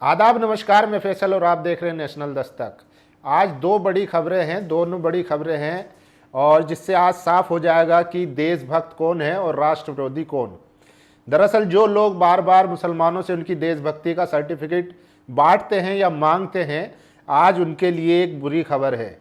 आदाब, नमस्कार। मैं फैसल और आप देख रहे हैं नेशनल दस्तक। आज दो बड़ी खबरें हैं, दोनों बड़ी खबरें हैं और जिससे आज साफ हो जाएगा कि देशभक्त कौन है और राष्ट्र विरोधी कौन। दरअसल जो लोग बार बार मुसलमानों से उनकी देशभक्ति का सर्टिफिकेट बांटते हैं या मांगते हैं, आज उनके लिए एक बुरी खबर है।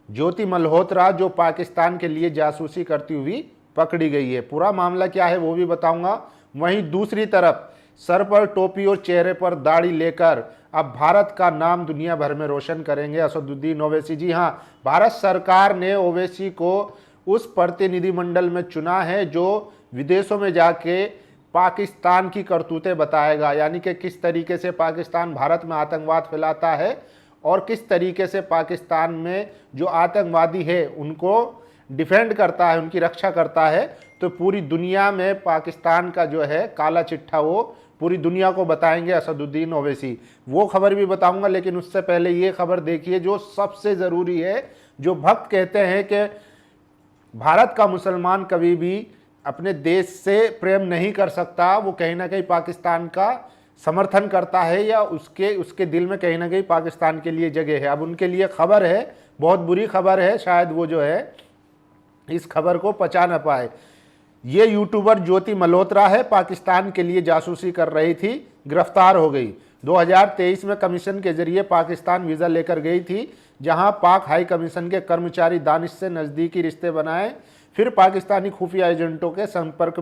ज्योति मल्होत्रा जो पाकिस्तान के लिए जासूसी करती हुई पकड़ी गई है। पूरा मामला क्या है वो भी बताऊंगा। वहीं दूसरी तरफ सर पर टोपी और चेहरे पर दाढ़ी लेकर अब भारत का नाम दुनिया भर में रोशन करेंगे असदुद्दीन ओवैसी। जी हाँ, भारत सरकार ने ओवैसी को उस प्रतिनिधिमंडल में चुना है जो विदेशों में जाके पाकिस्तान की करतूतें बताएगा, यानी कि किस तरीके से पाकिस्तान भारत में आतंकवाद फैलाता है और किस तरीके से पाकिस्तान में जो आतंकवादी है उनको डिफेंड करता है, उनकी रक्षा करता है। तो पूरी दुनिया में पाकिस्तान का जो है काला चिट्ठा वो पूरी दुनिया को बताएंगे असदुद्दीन ओवैसी। वो खबर भी बताऊंगा, लेकिन उससे पहले ये खबर देखिए जो सबसे ज़रूरी है। जो भक्त कहते हैं कि भारत का मुसलमान कभी भी अपने देश से प्रेम नहीं कर सकता, वो कहीं ना कहीं पाकिस्तान का समर्थन करता है या उसके दिल में कहीं ना कहीं पाकिस्तान के लिए जगह है। अब उनके लिए खबर है, बहुत बुरी खबर है, शायद वो जो है इस खबर को पचा न पाए। ये यूट्यूबर ज्योति मल्होत्रा है, पाकिस्तान के लिए जासूसी कर रही थी, गिरफ्तार हो गई। 2023 में कमीशन के जरिए पाकिस्तान वीज़ा लेकर गई थी, जहां पाक हाई कमीशन के कर्मचारी दानिश से नज़दीकी रिश्ते बनाए, फिर पाकिस्तानी खुफिया एजेंटों के संपर्क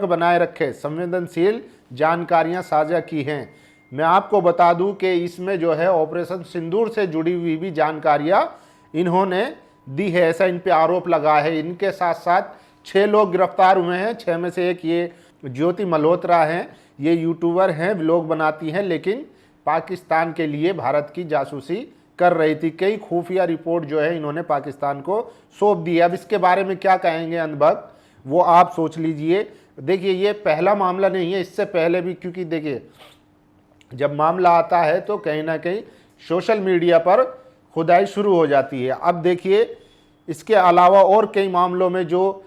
बनाए रखे संवेदनशील जानकारियां साझा की हैं। मैं आपको बता दूं कि इसमें जो है ऑपरेशन सिंदूर से जुड़ी हुई भी जानकारियां इन्होंने दी है, ऐसा इन पे आरोप लगा है। इनके साथ साथ 6 लोग गिरफ्तार हुए हैं। 6 में से एक ये ज्योति मल्होत्रा हैं। ये यूट्यूबर हैं, व्लॉग बनाती हैं, लेकिन पाकिस्तान के लिए भारत की जासूसी कर रही थी। कई खुफिया रिपोर्ट जो है इन्होंने पाकिस्तान को सौंप दी है। अब इसके बारे में क्या कहेंगे अंधभक्त, वो आप सोच लीजिए। देखिए, ये पहला मामला नहीं है, इससे पहले भी, क्योंकि देखिए जब मामला आता है तो कहीं ना कहीं सोशल मीडिया पर खुदाई शुरू हो जाती है। अब देखिए, इसके अलावा और कई मामलों में जो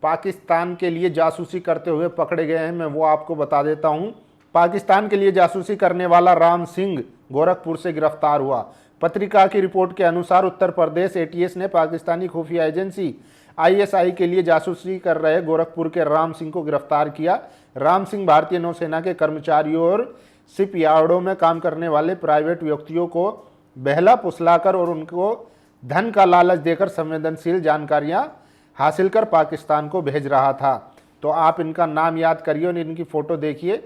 पाकिस्तान के लिए जासूसी करते हुए पकड़े गए हैं, मैं वो आपको बता देता हूं। पाकिस्तान के लिए जासूसी करने वाला राम सिंह गोरखपुर से गिरफ्तार हुआ। पत्रिका की रिपोर्ट के अनुसार उत्तर प्रदेश एटीएस ने पाकिस्तानी खुफिया एजेंसी आईएसआई के लिए जासूसी कर रहे गोरखपुर के राम सिंह को गिरफ्तार किया। राम सिंह भारतीय नौसेना के कर्मचारियों और शिप यार्डों में काम करने वाले प्राइवेट व्यक्तियों को बहला फुसलाकर और उनको धन का लालच देकर संवेदनशील जानकारियां हासिल कर पाकिस्तान को भेज रहा था। तो आप इनका नाम याद करिए और इनकी फोटो देखिए,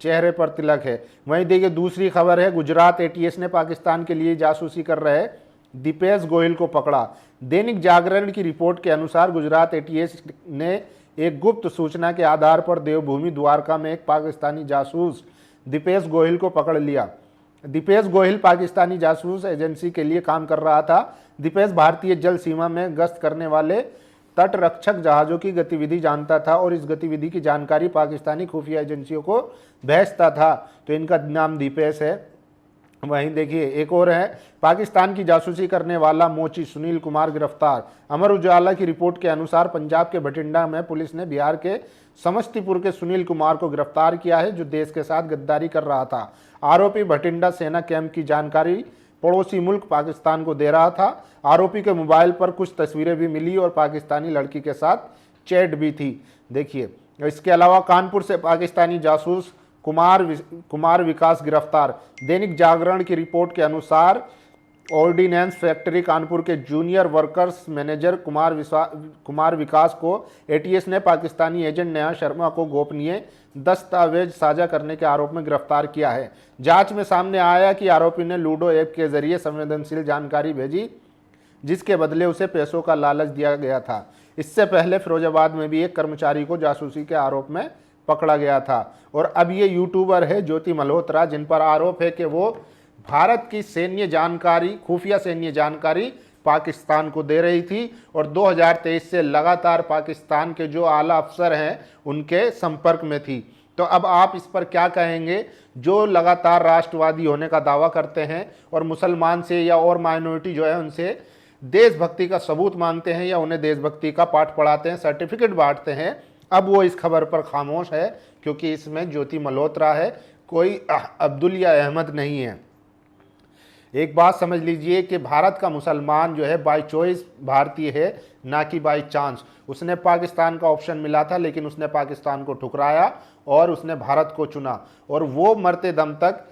चेहरे पर तिलक है। वहीं देखिए, दूसरी खबर है, गुजरात एटीएस ने पाकिस्तान के लिए जासूसी कर रहे दीपेश गोयल को पकड़ा। दैनिक जागरण की रिपोर्ट के अनुसार गुजरात एटीएस ने एक गुप्त सूचना के आधार पर देवभूमि द्वारका में एक पाकिस्तानी जासूस दीपेश गोयल को पकड़ लिया। दीपेश गोयल पाकिस्तानी जासूस एजेंसी के लिए काम कर रहा था। दीपेश भारतीय जल सीमा में गश्त करने वाले तटरक्षक जहाज़ों की गतिविधि जानता था और इस गतिविधि की जानकारी पाकिस्तानी खुफिया एजेंसियों को भेजता था। तो इनका नाम दीपेश है। वहीं देखिए, एक और है, पाकिस्तान की जासूसी करने वाला मोची सुनील कुमार गिरफ्तार। अमर उजाला की रिपोर्ट के अनुसार पंजाब के भटिंडा में पुलिस ने बिहार के समस्तीपुर के सुनील कुमार को गिरफ्तार किया है, जो देश के साथ गद्दारी कर रहा था। आरोपी भटिंडा सेना कैंप की जानकारी पड़ोसी मुल्क पाकिस्तान को दे रहा था। आरोपी के मोबाइल पर कुछ तस्वीरें भी मिली और पाकिस्तानी लड़की के साथ चैट भी थी। देखिए, इसके अलावा कानपुर से पाकिस्तानी जासूस कुमार विकास गिरफ्तार। दैनिक जागरण की रिपोर्ट के अनुसार ऑर्डिनेंस फैक्ट्री कानपुर के जूनियर वर्कर्स मैनेजर कुमार विकास को एटीएस ने पाकिस्तानी एजेंट नेहा शर्मा को गोपनीय दस्तावेज साझा करने के आरोप में गिरफ्तार किया है। जांच में सामने आया कि आरोपी ने लूडो ऐप के जरिए संवेदनशील जानकारी भेजी, जिसके बदले उसे पैसों का लालच दिया गया था। इससे पहले फिरोजाबाद में भी एक कर्मचारी को जासूसी के आरोप में पकड़ा गया था। और अब ये यूट्यूबर है ज्योति मल्होत्रा, जिन पर आरोप है कि वो भारत की खुफिया सैन्य जानकारी पाकिस्तान को दे रही थी और 2023 से लगातार पाकिस्तान के जो आला अफसर हैं उनके संपर्क में थी। तो अब आप इस पर क्या कहेंगे, जो लगातार राष्ट्रवादी होने का दावा करते हैं और मुसलमान से या और माइनॉरिटी जो है उनसे देशभक्ति का सबूत मांगते हैं या उन्हें देशभक्ति का पाठ पढ़ाते हैं, सर्टिफिकेट बांटते हैं, अब वो इस खबर पर खामोश है, क्योंकि इसमें ज्योति मल्होत्रा है, कोई अब्दुल्ला अहमद नहीं है। एक बात समझ लीजिए कि भारत का मुसलमान जो है बाय चॉइस भारतीय है, ना कि बाय चांस। उसने पाकिस्तान का ऑप्शन मिला था लेकिन उसने पाकिस्तान को ठुकराया और उसने भारत को चुना, और वो मरते दम तक,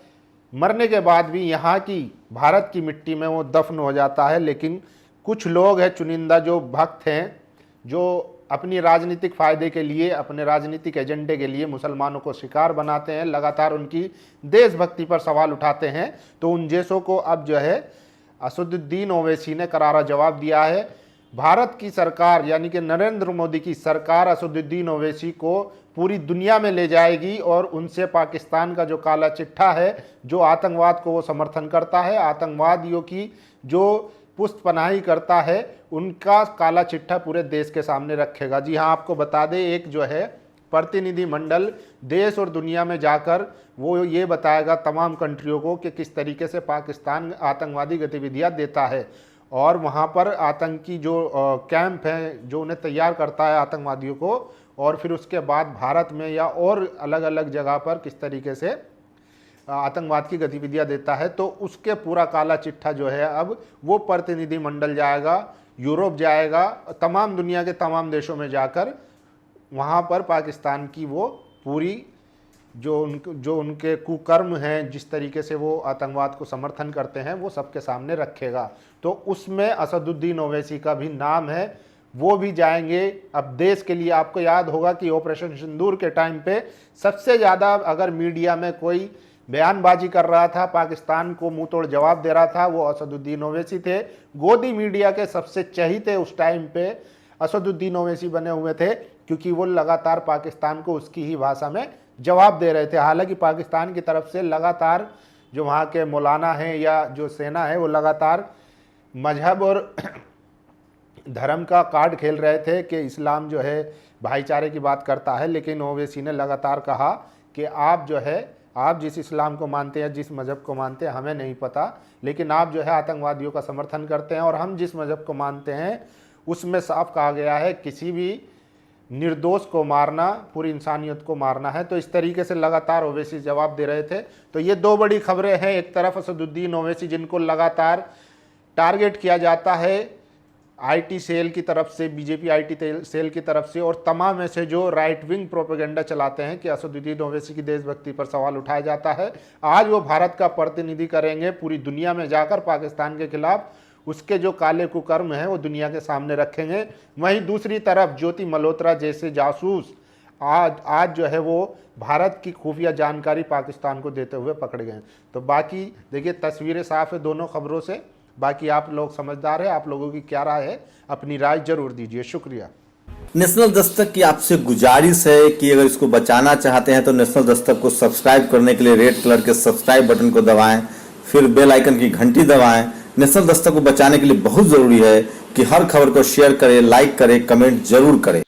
मरने के बाद भी यहाँ की भारत की मिट्टी में वो दफन हो जाता है। लेकिन कुछ लोग हैं चुनिंदा जो भक्त हैं, जो अपनी राजनीतिक फ़ायदे के लिए, अपने राजनीतिक एजेंडे के लिए मुसलमानों को शिकार बनाते हैं, लगातार उनकी देशभक्ति पर सवाल उठाते हैं। तो उन जैसों को अब जो है असदुद्दीन ओवैसी ने करारा जवाब दिया है। भारत की सरकार यानी कि नरेंद्र मोदी की सरकार असदुद्दीन ओवैसी को पूरी दुनिया में ले जाएगी और उनसे पाकिस्तान का जो काला चिट्ठा है, जो आतंकवाद को वो समर्थन करता है, आतंकवादियों की जो पुष्टपनाही करता है, उनका काला चिट्ठा पूरे देश के सामने रखेगा। जी हाँ, आपको बता दें, एक जो है प्रतिनिधिमंडल देश और दुनिया में जाकर वो ये बताएगा तमाम कंट्रियों को कि किस तरीके से पाकिस्तान आतंकवादी गतिविधियां देता है, और वहाँ पर आतंकी जो कैंप हैं जो उन्हें तैयार करता है आतंकवादियों को, और फिर उसके बाद भारत में या और अलग अलग जगह पर किस तरीके से आतंकवाद की गतिविधियां देता है। तो उसके पूरा काला चिट्ठा जो है अब वो प्रतिनिधिमंडल जाएगा, यूरोप जाएगा, तमाम दुनिया के तमाम देशों में जाकर वहाँ पर पाकिस्तान की वो पूरी जो उनके कुकर्म हैं, जिस तरीके से वो आतंकवाद को समर्थन करते हैं, वो सबके सामने रखेगा। तो उसमें असदुद्दीन ओवैसी का भी नाम है, वो भी जाएंगे। अब देश के लिए आपको याद होगा कि ऑपरेशन सिंदूर के टाइम पे सबसे ज़्यादा अगर मीडिया में कोई बयानबाजी कर रहा था, पाकिस्तान को मुंह तोड़ जवाब दे रहा था, वो असदुद्दीन ओवैसी थे। गोदी मीडिया के सबसे चहीते उस टाइम पे असदुद्दीन ओवैसी बने हुए थे, क्योंकि वो लगातार पाकिस्तान को उसकी ही भाषा में जवाब दे रहे थे। हालांकि पाकिस्तान की तरफ से लगातार जो वहाँ के मौलाना हैं या जो सेना है, वो लगातार मजहब और धर्म का कार्ड खेल रहे थे कि इस्लाम जो है भाईचारे की बात करता है। लेकिन ओवैसी ने लगातार कहा कि आप जो है, आप जिस इस्लाम को मानते हैं, जिस मज़हब को मानते हैं, हमें नहीं पता, लेकिन आप जो है आतंकवादियों का समर्थन करते हैं, और हम जिस मज़हब को मानते हैं उसमें साफ कहा गया है किसी भी निर्दोष को मारना पूरी इंसानियत को मारना है। तो इस तरीके से लगातार ओवैसी जवाब दे रहे थे। तो ये दो बड़ी खबरें हैं, एक तरफ असदुद्दीन ओवैसी जिनको लगातार टारगेट किया जाता है आईटी सेल की तरफ से, बीजेपी आईटी सेल की तरफ से, और तमाम ऐसे जो राइट विंग प्रोपेगेंडा चलाते हैं कि असदुद्दीन ओवैसी की देशभक्ति पर सवाल उठाया जाता है। आज वो भारत का प्रतिनिधि करेंगे, पूरी दुनिया में जाकर पाकिस्तान के खिलाफ उसके जो काले कुकर्म हैं वो दुनिया के सामने रखेंगे। वहीं दूसरी तरफ ज्योति मल्होत्रा जैसे जासूस आज जो है वो भारत की खुफिया जानकारी पाकिस्तान को देते हुए पकड़े गए। तो बाकी देखिए तस्वीरें साफ है दोनों खबरों से। बाकी आप लोग समझदार हैं, आप लोगों की क्या राय है, अपनी राय जरूर दीजिए। शुक्रिया। नेशनल दस्तक की आपसे गुजारिश है कि अगर इसको बचाना चाहते हैं तो नेशनल दस्तक को सब्सक्राइब करने के लिए रेड कलर के सब्सक्राइब बटन को दबाएं, फिर बेल आइकन की घंटी दबाएं। नेशनल दस्तक को बचाने के लिए बहुत जरूरी है कि हर खबर को शेयर करें, लाइक करें, कमेंट जरूर करें।